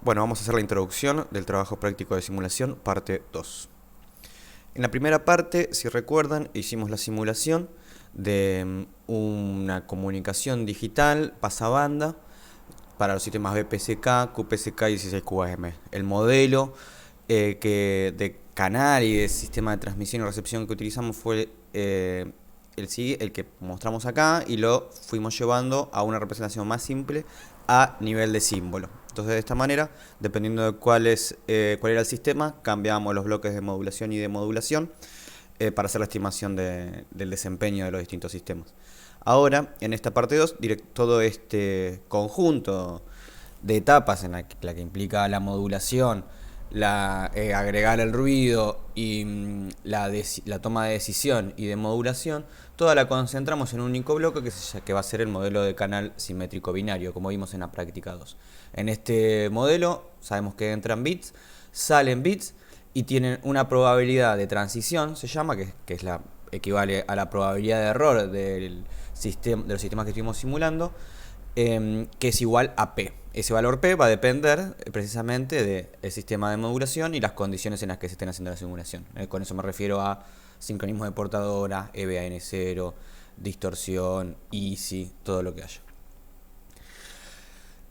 Bueno, vamos a hacer la introducción del trabajo práctico de simulación, parte 2. En la primera parte, si recuerdan, hicimos la simulación de una comunicación digital pasabanda para los sistemas BPSK, QPSK y 16QAM. El modelo de canal y de sistema de transmisión y recepción que utilizamos fue el que mostramos acá, y lo fuimos llevando a una representación más simple a nivel de símbolo. Entonces, de esta manera, dependiendo de cuál era el sistema, cambiamos los bloques de modulación y demodulación para hacer la estimación del desempeño de los distintos sistemas. Ahora, en esta parte 2, todo este conjunto de etapas en la que implica la modulación, agregar el ruido y la toma de decisión y de modulación, toda la concentramos en un único bloque que va a ser el modelo de canal simétrico binario, como vimos en la práctica 2. En este modelo sabemos que entran bits, salen bits y tienen una probabilidad de transición, se llama, que equivale a la probabilidad de error de los sistemas que estuvimos simulando, que es igual a P. Ese valor P va a depender precisamente del sistema de modulación y las condiciones en las que se estén haciendo la simulación. Con eso me refiero a sincronismo de portadora, EBAN0, distorsión, easy, todo lo que haya.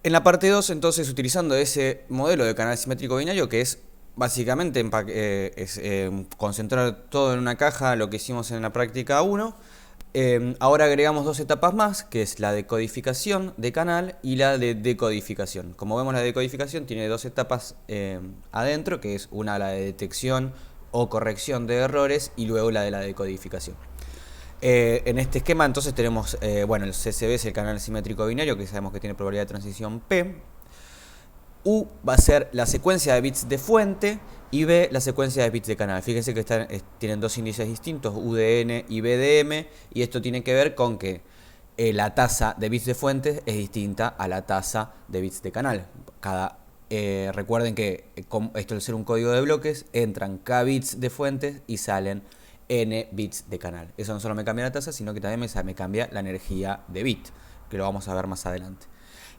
En la parte 2, entonces, utilizando ese modelo de canal simétrico binario, que es básicamente concentrar todo en una caja, lo que hicimos en la práctica 1, ahora agregamos dos etapas más, que es la decodificación de canal y la de decodificación. Como vemos, la decodificación tiene dos etapas adentro, que es una, la de detección o corrección de errores, y luego la de la decodificación. En este esquema entonces tenemos, el CSB es el canal simétrico binario, que sabemos que tiene probabilidad de transición P. U va a ser la secuencia de bits de fuente y B la secuencia de bits de canal. Fíjense que tienen dos índices distintos, UDN y BDM, y esto tiene que ver con que la tasa de bits de fuente es distinta a la tasa de bits de canal. Recuerden que esto, al ser un código de bloques, entran K bits de fuentes y salen N bits de canal. Eso no solo me cambia la tasa, sino que también me cambia la energía de bit, que lo vamos a ver más adelante.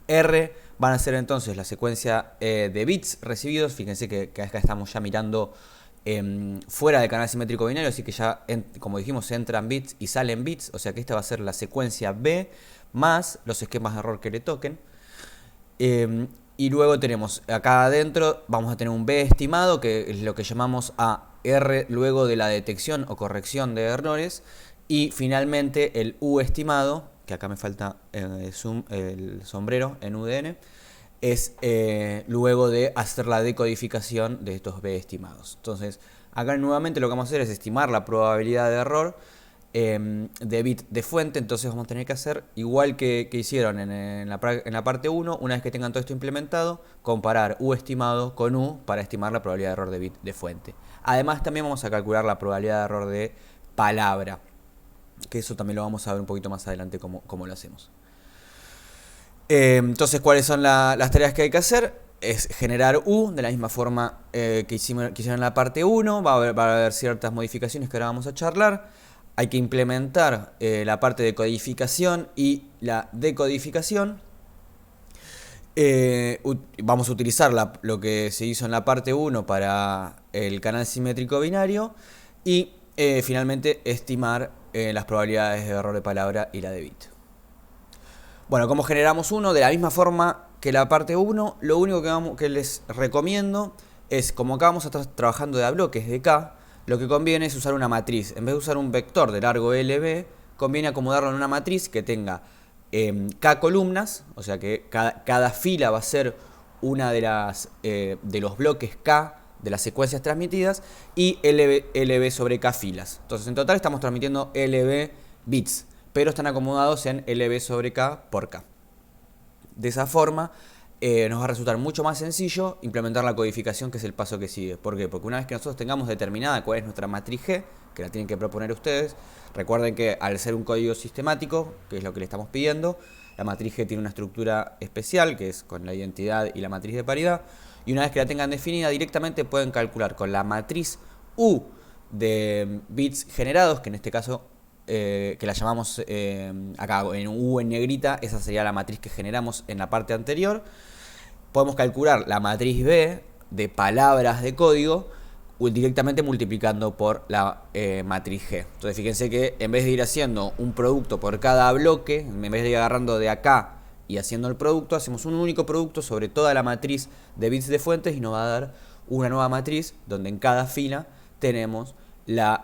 R van a ser entonces la secuencia de bits recibidos. Fíjense que acá estamos ya mirando fuera del canal simétrico binario, así que ya, como dijimos, entran bits y salen bits, o sea que esta va a ser la secuencia B más los esquemas de error que le toquen. Y luego tenemos acá adentro, vamos a tener un B estimado, que es lo que llamamos a R luego de la detección o corrección de errores, y finalmente el U estimado, que acá me falta el sombrero en UDN, es luego de hacer la decodificación de estos B estimados. Entonces, acá nuevamente lo que vamos a hacer es estimar la probabilidad de error de bit de fuente. Entonces vamos a tener que hacer igual que hicieron en la parte 1, una vez que tengan todo esto implementado, comparar U estimado con U para estimar la probabilidad de error de bit de fuente. Además, también vamos a calcular la probabilidad de error de palabra, que eso también lo vamos a ver un poquito más adelante cómo lo hacemos. Entonces, ¿cuáles son las tareas que hay que hacer? Es generar U de la misma forma que hicieron en la parte 1. Va a haber ciertas modificaciones que ahora vamos a charlar. Hay que implementar la parte de codificación y la decodificación. Vamos a utilizar lo que se hizo en la parte 1 para el canal simétrico binario. Y finalmente estimar las probabilidades de error de palabra y la de bit. Bueno, ¿cómo generamos uno? De la misma forma que la parte 1, lo único que les recomiendo es, como acá vamos a estar trabajando de a bloques de K, lo que conviene es usar una matriz. En vez de usar un vector de largo LB, conviene acomodarlo en una matriz que tenga K columnas, o sea que cada fila va a ser una de los bloques K de las secuencias transmitidas, y LB sobre K filas. Entonces, en total estamos transmitiendo LB bits, pero están acomodados en LB sobre K por K. De esa forma nos va a resultar mucho más sencillo implementar la codificación, que es el paso que sigue. ¿Por qué? Porque una vez que nosotros tengamos determinada cuál es nuestra matriz G, que la tienen que proponer ustedes, recuerden que al ser un código sistemático, que es lo que le estamos pidiendo, la matriz G tiene una estructura especial, que es con la identidad y la matriz de paridad, y una vez que la tengan definida, directamente pueden calcular con la matriz U de bits generados, que en este caso que la llamamos acá en U en negrita, esa sería la matriz que generamos en la parte anterior. podemos calcular la matriz B de palabras de código directamente multiplicando por la matriz G. Entonces fíjense que en vez de ir haciendo un producto por cada bloque, en vez de ir agarrando de acá y haciendo el producto, hacemos un único producto sobre toda la matriz de bits de fuentes y nos va a dar una nueva matriz donde en cada fila tenemos las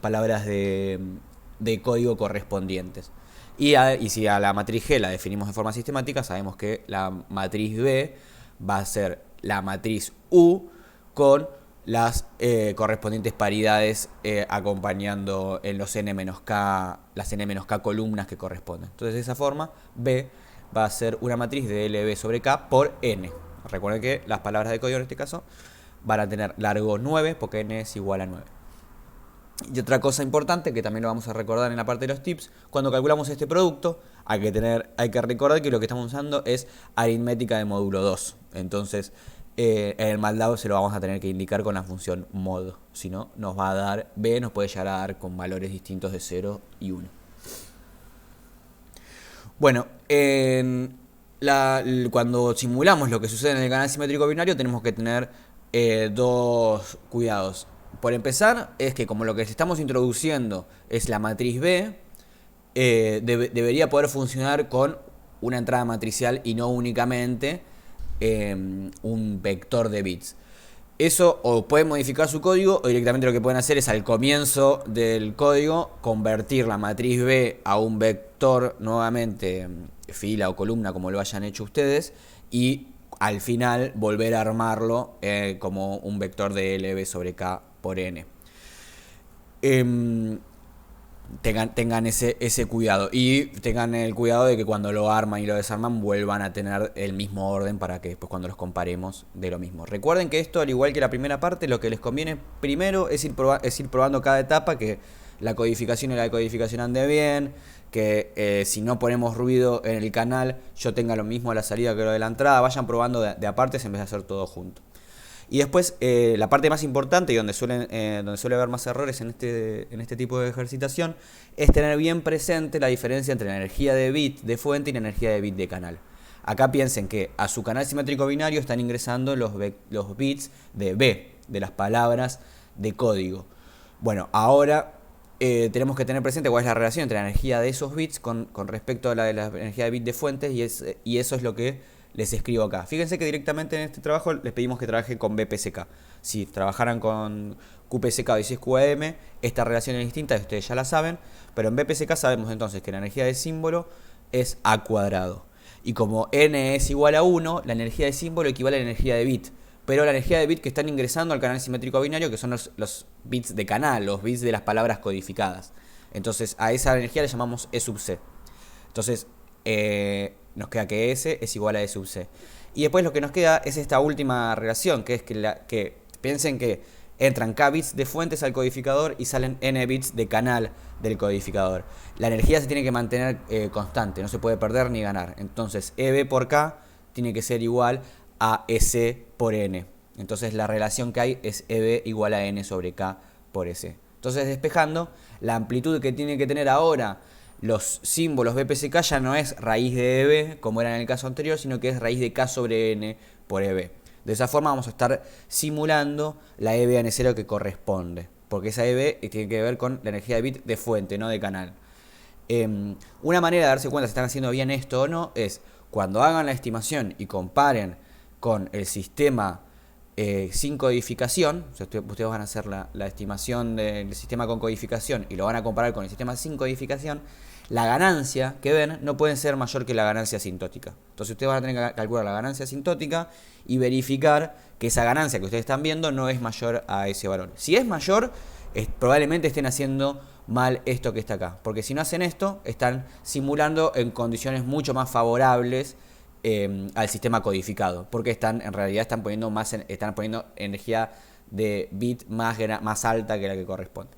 palabras de código correspondientes. Y si a la matriz G la definimos de forma sistemática, sabemos que la matriz B va a ser la matriz U con las correspondientes paridades acompañando en los las n-k columnas que corresponden. Entonces de esa forma B va a ser una matriz de LB sobre K por n. Recuerden que las palabras de código en este caso van a tener largo 9 porque n es igual a 9. Y otra cosa importante que también lo vamos a recordar en la parte de los tips, cuando calculamos este producto hay que recordar que lo que estamos usando es aritmética de módulo 2. Entonces en el MATLAB se lo vamos a tener que indicar con la función mod. Si no, nos va a dar B, nos puede llegar a dar con valores distintos de 0 y 1. Bueno, cuando simulamos lo que sucede en el canal simétrico binario tenemos que tener dos cuidados. Por empezar, es que como lo que estamos introduciendo es la matriz B, debería poder funcionar con una entrada matricial y no únicamente un vector de bits. Eso o pueden modificar su código o directamente lo que pueden hacer es al comienzo del código convertir la matriz B a un vector nuevamente, fila o columna como lo hayan hecho ustedes, y al final volver a armarlo como un vector de LB sobre K por N. Tengan ese cuidado y tengan el cuidado de que cuando lo arman y lo desarman vuelvan a tener el mismo orden para que después cuando los comparemos de lo mismo. Recuerden que esto, al igual que la primera parte, lo que les conviene primero es ir probando cada etapa, que la codificación y la decodificación ande bien, que si no ponemos ruido en el canal yo tenga lo mismo a la salida que lo de la entrada. Vayan probando de a partes en vez de hacer todo junto. Y después la parte más importante y donde suele haber más errores en este tipo de ejercitación es tener bien presente la diferencia entre la energía de bit de fuente y la energía de bit de canal. Acá piensen que a su canal simétrico binario están ingresando los bits de B, de las palabras de código. Bueno, ahora tenemos que tener presente cuál es la relación entre la energía de esos bits con respecto a la energía de bit de fuentes, y eso es lo que les escribo acá. Fíjense que directamente en este trabajo les pedimos que trabajen con BPSK. Si trabajaran con QPSK o 16QAM, esta relación es distinta, ustedes ya la saben, pero en BPSK sabemos entonces que la energía de símbolo es A cuadrado. Y como n es igual a 1, la energía de símbolo equivale a la energía de bit. Pero la energía de bit que están ingresando al canal simétrico binario, que son los bits de canal, los bits de las palabras codificadas. Entonces a esa energía le llamamos E sub C. Entonces nos queda que S es igual a E sub C. Y después lo que nos queda es esta última relación, que es que piensen que entran K bits de fuentes al codificador y salen N bits de canal del codificador. La energía se tiene que mantener constante, no se puede perder ni ganar. Entonces EB por K tiene que ser igual a S por N. Entonces la relación que hay es EB igual a N sobre K por S. Entonces despejando, la amplitud que tienen que tener ahora los símbolos BPSK ya no es raíz de EB como era en el caso anterior, sino que es raíz de K sobre N por EB. De esa forma vamos a estar simulando la EB a N0 que corresponde, porque esa EB tiene que ver con la energía de bit de fuente, no de canal. Una manera de darse cuenta si están haciendo bien esto o no es cuando hagan la estimación y comparen con el sistema sin codificación. O sea, ustedes van a hacer la estimación del sistema con codificación y lo van a comparar con el sistema sin codificación. La ganancia que ven no puede ser mayor que la ganancia asintótica. Entonces ustedes van a tener que calcular la ganancia asintótica y verificar que esa ganancia que ustedes están viendo no es mayor a ese valor. Si es mayor, probablemente estén haciendo mal esto que está acá. Porque si no hacen esto, están simulando en condiciones mucho más favorables al sistema codificado. Porque en realidad están poniendo energía de bit más alta que la que corresponde.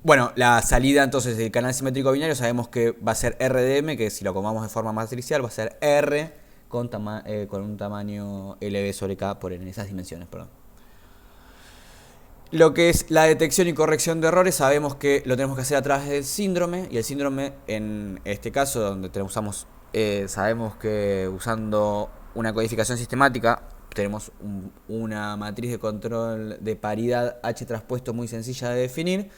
Bueno, la salida entonces del canal simétrico binario sabemos que va a ser RDM, que si lo comamos de forma matricial va a ser R con un tamaño LB sobre K por N, en esas dimensiones, perdón. Lo que es la detección y corrección de errores sabemos que lo tenemos que hacer a través del síndrome, y el síndrome en este caso donde usamos sabemos que usando una codificación sistemática tenemos una matriz de control de paridad H traspuesto muy sencilla de definir.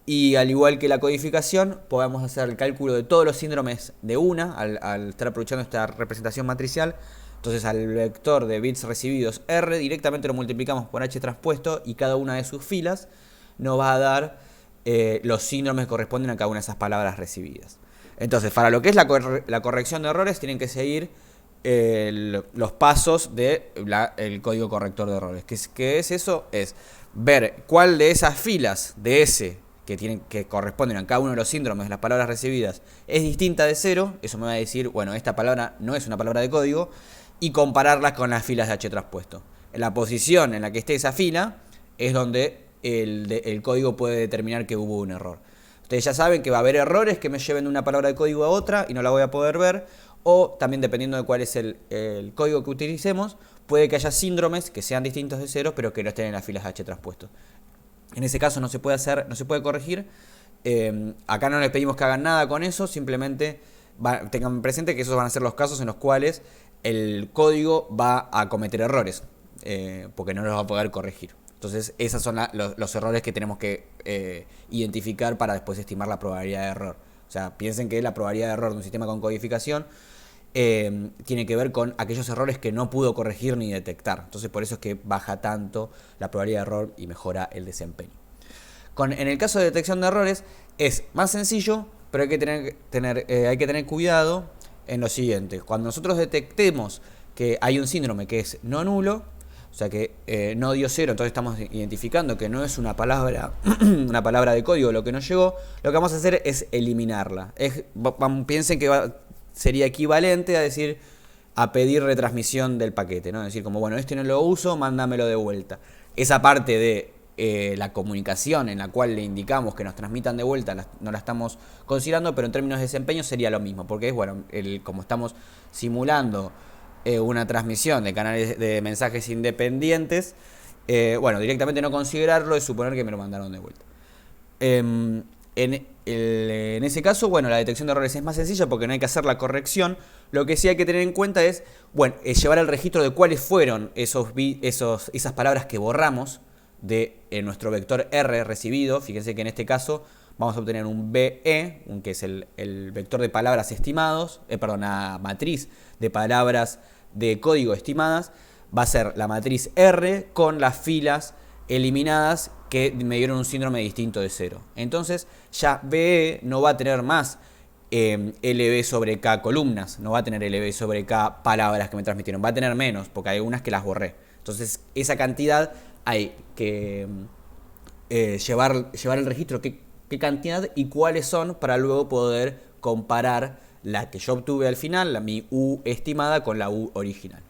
Y al igual que la codificación, podemos hacer el cálculo de todos los síndromes de una al estar aprovechando esta representación matricial. Entonces al vector de bits recibidos R directamente lo multiplicamos por H traspuesto y cada una de sus filas nos va a dar los síndromes que corresponden a cada una de esas palabras recibidas. Entonces, para lo que es la corrección de errores, tienen que seguir los pasos del código corrector de errores. ¿Qué es eso? Es ver cuál de esas filas de S que corresponden a cada uno de los síndromes de las palabras recibidas es distinta de 0. Eso me va a decir, bueno, esta palabra no es una palabra de código, y compararlas con las filas de H traspuesto. En la posición en la que esté esa fila es donde el código puede determinar que hubo un error. Ustedes ya saben que va a haber errores que me lleven de una palabra de código a otra y no la voy a poder ver, o también dependiendo de cuál es el código que utilicemos, puede que haya síndromes que sean distintos de 0 pero que no estén en las filas de H traspuesto. En ese caso no se puede corregir. Acá no les pedimos que hagan nada con eso, simplemente tengan presente que esos van a ser los casos en los cuales el código va a cometer errores, porque no los va a poder corregir. Entonces esos son los errores que tenemos que identificar para después estimar la probabilidad de error. O sea, piensen que la probabilidad de error de un sistema con codificación tiene que ver con aquellos errores que no pudo corregir ni detectar. Entonces por eso es que baja tanto la probabilidad de error y mejora el desempeño. En el caso de detección de errores es más sencillo, pero hay que tener cuidado en lo siguiente. Cuando nosotros detectemos que hay un síndrome que es no nulo, o sea que no dio 0, entonces estamos identificando que no es una palabra de código lo que nos llegó, lo que vamos a hacer es eliminarla. Piensen que sería equivalente a pedir retransmisión del paquete, ¿no? Es decir, como, bueno, este no lo uso, mándamelo de vuelta. Esa parte de la comunicación en la cual le indicamos que nos transmitan de vuelta no la estamos considerando, pero en términos de desempeño sería lo mismo, porque es, bueno, como estamos simulando una transmisión de canales de mensajes independientes, bueno, directamente no considerarlo es suponer que me lo mandaron de vuelta. En ese caso, bueno, la detección de errores es más sencilla porque no hay que hacer la corrección. Lo que sí hay que tener en cuenta es, bueno, llevar el registro de cuáles fueron esas palabras que borramos de nuestro vector R recibido. Fíjense que en este caso vamos a obtener un BE, que es el vector de palabras estimados, la matriz de palabras de código estimadas. Va a ser la matriz R con las filas eliminadas que me dieron un síndrome distinto de 0. Entonces ya BE no va a tener más LB sobre K columnas, no va a tener LB sobre K palabras que me transmitieron, va a tener menos porque hay algunas que las borré. Entonces esa cantidad hay que llevar el registro, qué cantidad y cuáles son, para luego poder comparar la que yo obtuve al final, mi U estimada, con la U original.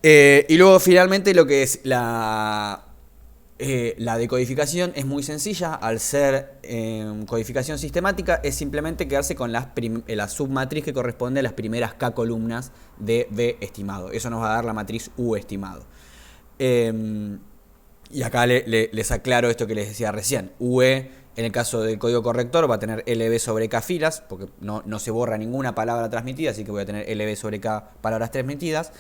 Y luego finalmente lo que es la decodificación es muy sencilla. Al ser codificación sistemática es simplemente quedarse con la submatriz que corresponde a las primeras K columnas de B estimado. Eso nos va a dar la matriz U estimado. Y acá les aclaro esto que les decía recién. UE en el caso del código corrector va a tener LB sobre K filas, porque no se borra ninguna palabra transmitida, así que voy a tener LB sobre K palabras transmitidas.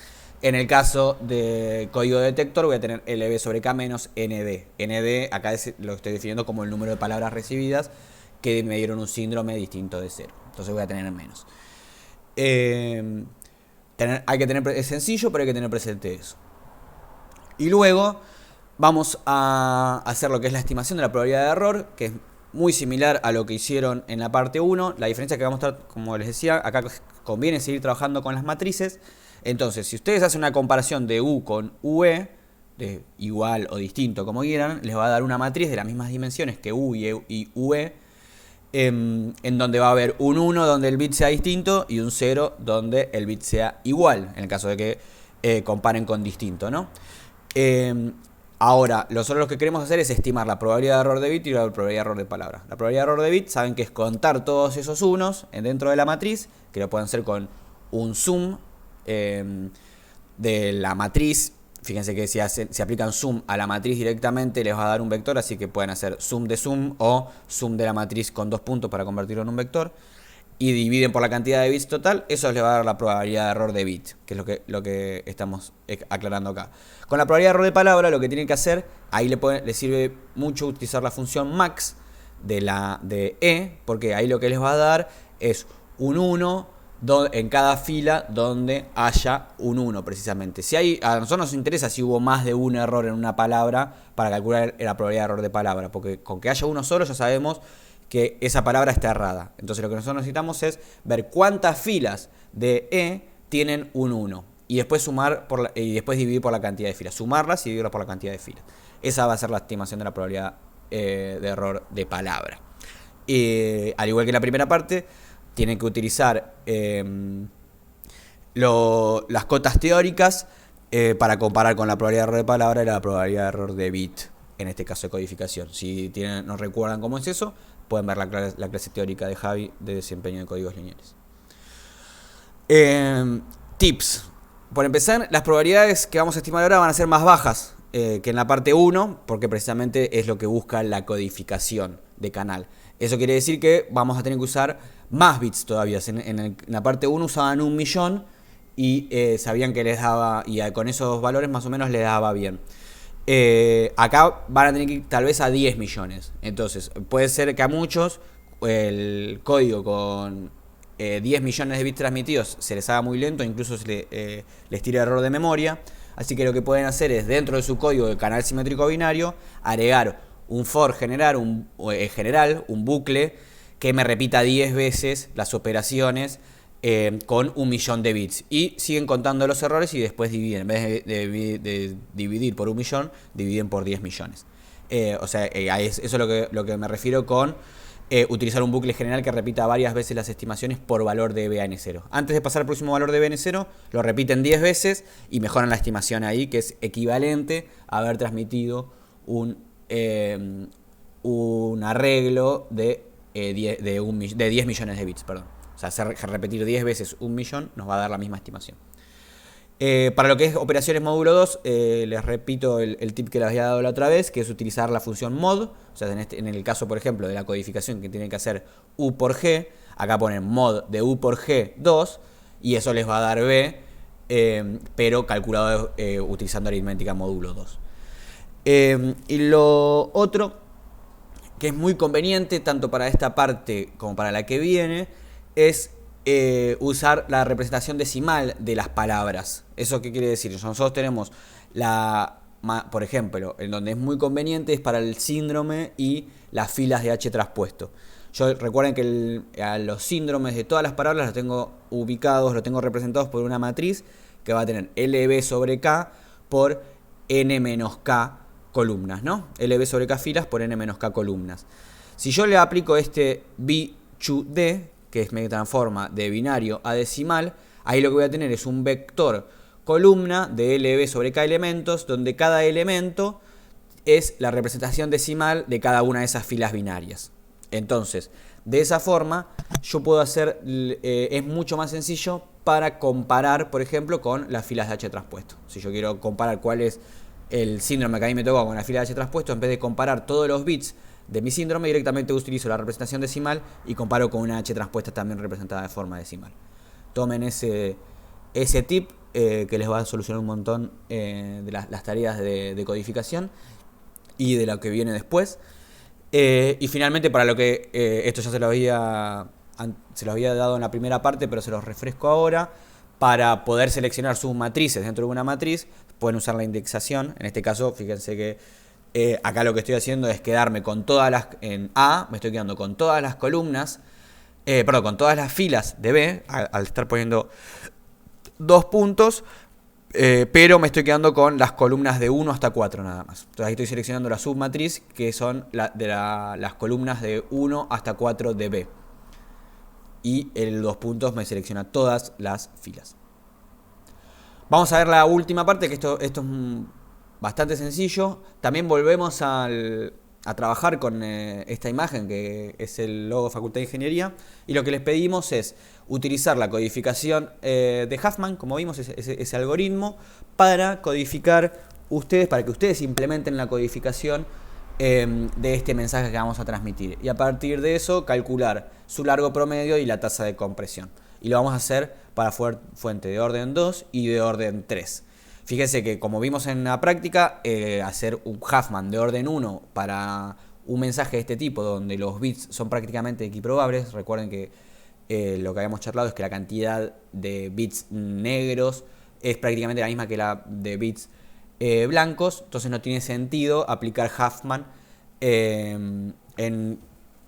En el caso de código detector voy a tener LB sobre K menos ND. ND acá lo estoy definiendo como el número de palabras recibidas que me dieron un síndrome distinto de 0. Entonces voy a tener menos. Es sencillo, pero hay que tener presente eso. Y luego vamos a hacer lo que es la estimación de la probabilidad de error, que es muy similar a lo que hicieron en la parte 1. La diferencia es que vamos a estar, como les decía, acá conviene seguir trabajando con las matrices. Entonces, si ustedes hacen una comparación de U con UE, de igual o distinto como quieran, les va a dar una matriz de las mismas dimensiones que U y UE, en donde va a haber un 1 donde el bit sea distinto y un 0 donde el bit sea igual, en el caso de que comparen con distinto, ¿no? Ahora, nosotros lo que queremos hacer es estimar la probabilidad de error de bit y la probabilidad de error de palabra. La probabilidad de error de bit, saben que es contar todos esos unos dentro de la matriz, que lo pueden hacer con un sum de la matriz. Fíjense que si aplican sum a la matriz directamente les va a dar un vector, así que pueden hacer sum de sum o sum de la matriz con 2 puntos para convertirlo en un vector. y dividen por la cantidad de bits total, eso les va a dar la probabilidad de error de bit, que es lo que estamos aclarando acá. Con la probabilidad de error de palabra, lo que tienen que hacer, ahí le sirve mucho utilizar la función max de e, porque ahí lo que les va a dar es un 1 en cada fila donde haya un 1 precisamente. A nosotros nos interesa si hubo más de un error en una palabra para calcular la probabilidad de error de palabra, porque con que haya uno solo ya sabemos que esa palabra está errada. Entonces lo que nosotros necesitamos es ver cuántas filas de e tienen un 1 y después y después dividir por la cantidad de filas. Sumarlas y dividirlas por la cantidad de filas. Esa va a ser la estimación de la probabilidad de error de palabra. Al igual que la primera parte, tienen que utilizar las cotas teóricas para comparar con la probabilidad de error de palabra y la probabilidad de error de bit, en este caso de codificación. Si no recuerdan cómo es eso, pueden ver la clase teórica de Javi de desempeño de códigos lineales. Tips. Por empezar, las probabilidades que vamos a estimar ahora van a ser más bajas que en la parte 1, porque precisamente es lo que busca la codificación de canal. Eso quiere decir que vamos a tener que usar más bits todavía. En la parte 1 usaban 1.000.000 y sabían que les daba, y con esos valores más o menos les daba bien. Acá van a tener que ir tal vez a 10 millones. Entonces puede ser que a muchos el código con 10 millones de bits transmitidos se les haga muy lento, incluso les tire error de memoria. Así que lo que pueden hacer es, dentro de su código de canal simétrico binario, agregar un for general, un bucle que me repita 10 veces las operaciones con 1.000.000 de bits. Y siguen contando los errores y después dividen. En vez de dividir por 1.000.000, dividen por 10 millones. Eso es lo que me refiero con utilizar un bucle general que repita varias veces las estimaciones por valor de BN0. Antes de pasar al próximo valor de BN0, lo repiten 10 veces y mejoran la estimación ahí, que es equivalente a haber transmitido un arreglo de 10 millones de bits. Perdón. O sea, repetir 10 veces 1.000.000 nos va a dar la misma estimación. Para lo que es operaciones módulo 2, les repito el tip que les había dado la otra vez, que es utilizar la función mod. O sea, en el caso, por ejemplo, de la codificación que tienen que hacer u por g, acá ponen mod de u por g 2 y eso les va a dar b, pero calculado utilizando aritmética módulo 2. Y lo otro que es muy conveniente tanto para esta parte como para la que viene es usar la representación decimal de las palabras. ¿Eso qué quiere decir? Nosotros tenemos por ejemplo, en donde es muy conveniente es para el síndrome y las filas de h traspuesto. Recuerden que a los síndromes de todas las palabras los tengo ubicados, los tengo representados por una matriz que va a tener LB sobre K por N menos K columnas, ¿no? LB sobre K filas por N menos K columnas. Si yo le aplico este B-D, que me transforma de binario a decimal, ahí lo que voy a tener es un vector columna de LB sobre K elementos, donde cada elemento es la representación decimal de cada una de esas filas binarias. Entonces, de esa forma, yo puedo hacer, es mucho más sencillo para comparar, por ejemplo, con las filas de H traspuesto. Si yo quiero comparar cuál es el síndrome que a mí me toca con la fila de H traspuesto, en vez de comparar todos los bits de mi síndrome, directamente utilizo la representación decimal y comparo con una H traspuesta también representada de forma decimal. Tomen ese tip que les va a solucionar un montón de las tareas de codificación y de lo que viene después. Y finalmente, para lo que esto ya se lo había dado en la primera parte, pero se los refresco ahora. Para poder seleccionar sus matrices dentro de una matriz, pueden usar la indexación. En este caso, fíjense que acá lo que estoy haciendo es quedarme con en A, me estoy quedando con todas las columnas, con todas las filas de B, al estar poniendo 2 puntos, pero me estoy quedando con las columnas de 1 hasta 4 nada más. Entonces ahí estoy seleccionando la submatriz, que son las columnas de 1 hasta 4 de B. Y el 2 puntos me selecciona todas las filas. Vamos a ver la última parte, que esto es bastante sencillo. También volvemos a trabajar con esta imagen, que es el logo de Facultad de Ingeniería. Y lo que les pedimos es utilizar la codificación de Huffman, como vimos, ese algoritmo, para codificar para que ustedes implementen la codificación de este mensaje que vamos a transmitir. Y a partir de eso calcular su largo promedio y la tasa de compresión. Y lo vamos a hacer para fuente de orden 2 y de orden 3. Fíjense que como vimos en la práctica, hacer un Huffman de orden 1 para un mensaje de este tipo, donde los bits son prácticamente equiprobables. Recuerden que lo que habíamos charlado es que la cantidad de bits negros es prácticamente la misma que la de bits blancos. Entonces no tiene sentido aplicar Huffman. En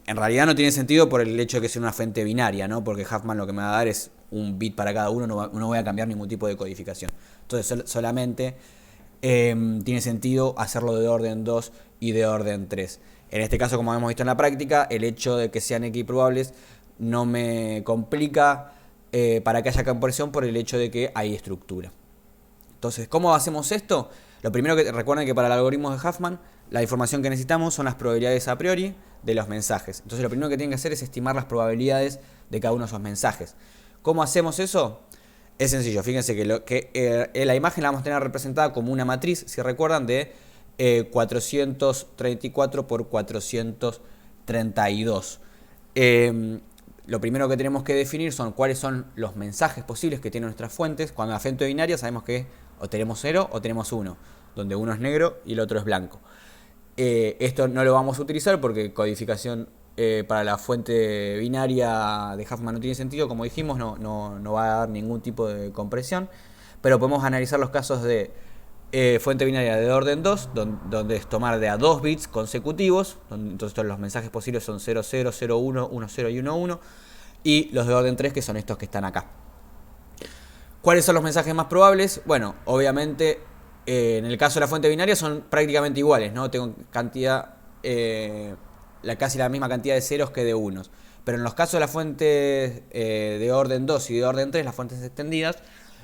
realidad no tiene sentido por el hecho de que sea una fuente binaria, ¿no? Porque Huffman lo que me va a dar es un bit para cada uno, no voy a cambiar ningún tipo de codificación. Entonces solamente tiene sentido hacerlo de orden 2 y de orden 3. En este caso, como hemos visto en la práctica, el hecho de que sean equiprobables no me complica para que haya compresión por el hecho de que hay estructura. Entonces, ¿cómo hacemos esto? Lo primero que recuerden que para el algoritmo de Huffman, la información que necesitamos son las probabilidades a priori de los mensajes. Entonces, lo primero que tienen que hacer es estimar las probabilidades de cada uno de esos mensajes. ¿Cómo hacemos eso? Es sencillo. Fíjense que la imagen la vamos a tener representada como una matriz, si recuerdan, de 434 por 432. Lo primero que tenemos que definir son cuáles son los mensajes posibles que tienen nuestras fuentes. Cuando la fuente binaria sabemos que o tenemos 0 o tenemos 1, donde uno es negro y el otro es blanco. Esto no lo vamos a utilizar porque codificación para la fuente binaria de Huffman no tiene sentido. Como dijimos, no va a dar ningún tipo de compresión. Pero podemos analizar los casos de fuente binaria de orden 2, donde es tomar de a 2 bits consecutivos. Entonces todos los mensajes posibles son 0, 0, 0, 1, 1, 0 y 1, 1. Y los de orden 3, que son estos que están acá. ¿Cuáles son los mensajes más probables? Bueno, obviamente en el caso de la fuente binaria son prácticamente iguales, ¿no? Tengo cantidad, casi la misma cantidad de ceros que de unos. Pero en los casos de la fuente de orden 2 y de orden 3, las fuentes extendidas,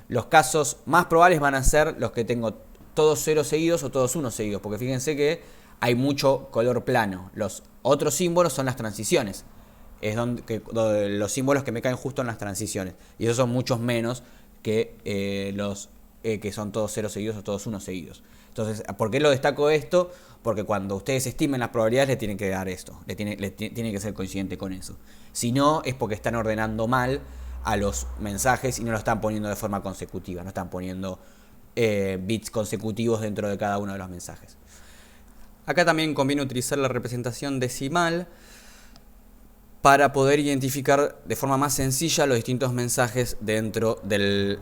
los casos más probables van a ser los que tengo todos ceros seguidos o todos unos seguidos, porque fíjense que hay mucho color plano. Los otros símbolos son las transiciones. Es donde los símbolos que me caen justo en las transiciones. Y esos son muchos menos que los que son todos ceros seguidos o todos unos seguidos. Entonces, ¿por qué lo destaco esto? Porque cuando ustedes estimen las probabilidades le tienen que dar esto. Tiene que ser coincidente con eso. Si no, es porque están ordenando mal a los mensajes y no lo están poniendo de forma consecutiva. No están poniendo bits consecutivos dentro de cada uno de los mensajes. Acá también conviene utilizar la representación decimal para poder identificar de forma más sencilla los distintos mensajes dentro de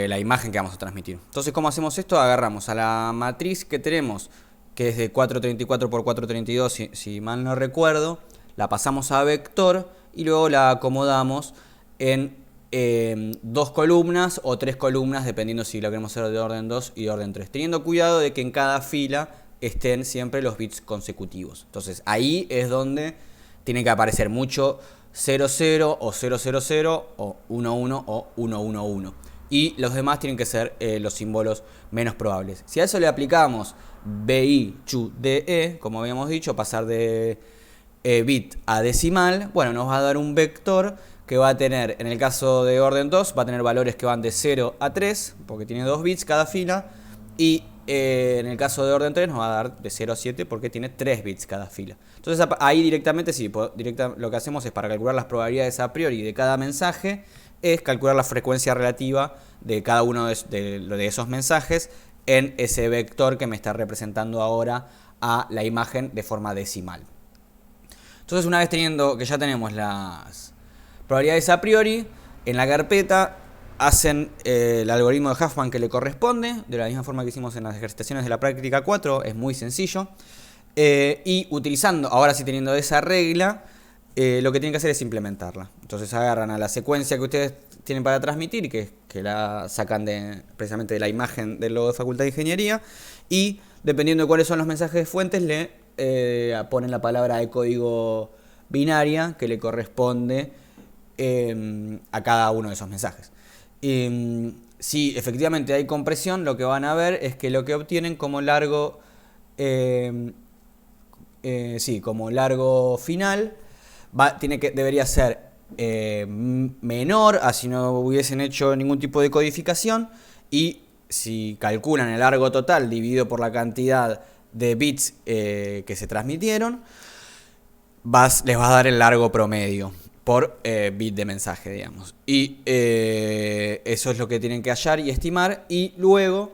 la imagen que vamos a transmitir. Entonces, ¿cómo hacemos esto? Agarramos a la matriz que tenemos, que es de 434 por 432, si mal no recuerdo, la pasamos a vector y luego la acomodamos en 2 columnas o 3 columnas, dependiendo si lo queremos hacer de orden 2 y de orden 3, teniendo cuidado de que en cada fila estén siempre los bits consecutivos. Entonces, ahí es donde tiene que aparecer mucho 00 o 000 o 11 o 111. Y los demás tienen que ser los símbolos menos probables. Si a eso le aplicamos BI, CHU, DE, como habíamos dicho, pasar de bit a decimal, bueno, nos va a dar un vector que va a tener, en el caso de orden 2, va a tener valores que van de 0 a 3, porque tiene 2 bits cada fila, y en el caso de orden 3 nos va a dar de 0 a 7 porque tiene 3 bits cada fila. Entonces ahí directamente sí, lo que hacemos es para calcular las probabilidades a priori de cada mensaje, es calcular la frecuencia relativa de cada uno de esos mensajes en ese vector que me está representando ahora a la imagen de forma decimal. Entonces, una vez teniendo que ya tenemos las probabilidades a priori, en la carpeta hacen el algoritmo de Huffman que le corresponde, de la misma forma que hicimos en las ejercitaciones de la práctica 4, es muy sencillo. Y utilizando, ahora sí teniendo esa regla, lo que tienen que hacer es implementarla. Entonces agarran a la secuencia que ustedes tienen para transmitir y que la sacan precisamente de la imagen del logo de Facultad de Ingeniería, y dependiendo de cuáles son los mensajes de fuentes, le ponen la palabra de código binaria que le corresponde a cada uno de esos mensajes. Si efectivamente hay compresión, lo que van a ver es que lo que obtienen como largo como largo final debería ser menor a si no hubiesen hecho ningún tipo de codificación, y si calculan el largo total dividido por la cantidad de bits que se transmitieron, les vas a dar el largo promedio por bit de mensaje, digamos. Y eso es lo que tienen que hallar y estimar. Y luego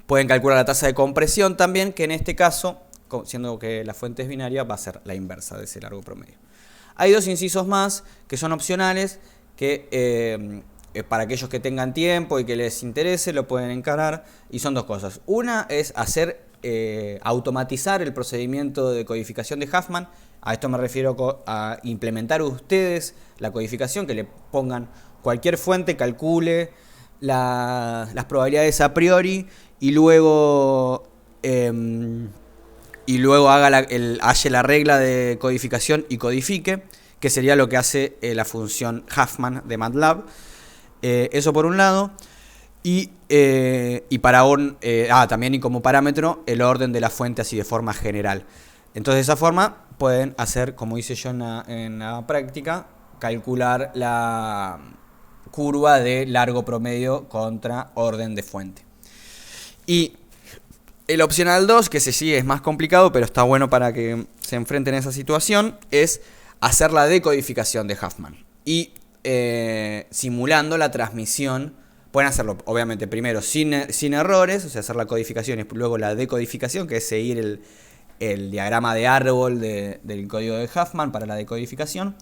pueden calcular la tasa de compresión también, que en este caso, siendo que la fuente es binaria, va a ser la inversa de ese largo promedio. Hay dos incisos más que son opcionales, que para aquellos que tengan tiempo y que les interese lo pueden encarar, y son dos cosas. Una es automatizar el procedimiento de codificación de Huffman. A esto me refiero a implementar ustedes la codificación, que le pongan cualquier fuente, calcule las probabilidades a priori y luego halle la regla de codificación y codifique, que sería lo que hace la función Huffman de MATLAB. Eso por un lado. Y también, y como parámetro, el orden de la fuente así de forma general. Entonces, de esa forma pueden hacer, como hice yo en la práctica, calcular la curva de largo promedio contra orden de fuente. Y el opcional 2, que sí es más complicado, pero está bueno para que se enfrenten a esa situación, es hacer la decodificación de Huffman. Y simulando la transmisión. Pueden hacerlo, obviamente, primero sin errores, o sea, hacer la codificación y luego la decodificación, que es seguir el diagrama de árbol del código de Huffman para la decodificación.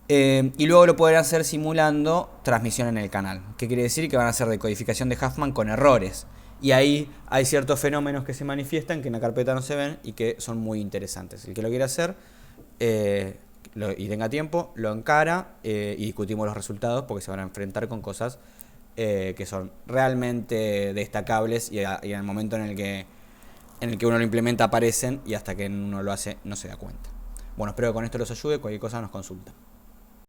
Y luego lo pueden hacer simulando transmisión en el canal. ¿Qué quiere decir? Que van a hacer decodificación de Huffman con errores. Y ahí hay ciertos fenómenos que se manifiestan, que en la carpeta no se ven y que son muy interesantes. El que lo quiera hacer y tenga tiempo, lo encara y discutimos los resultados, porque se van a enfrentar con cosas que son realmente destacables y en el momento en el que uno lo implementa aparecen, y hasta que uno lo hace no se da cuenta. Bueno, espero que con esto los ayude. Cualquier cosa nos consulta.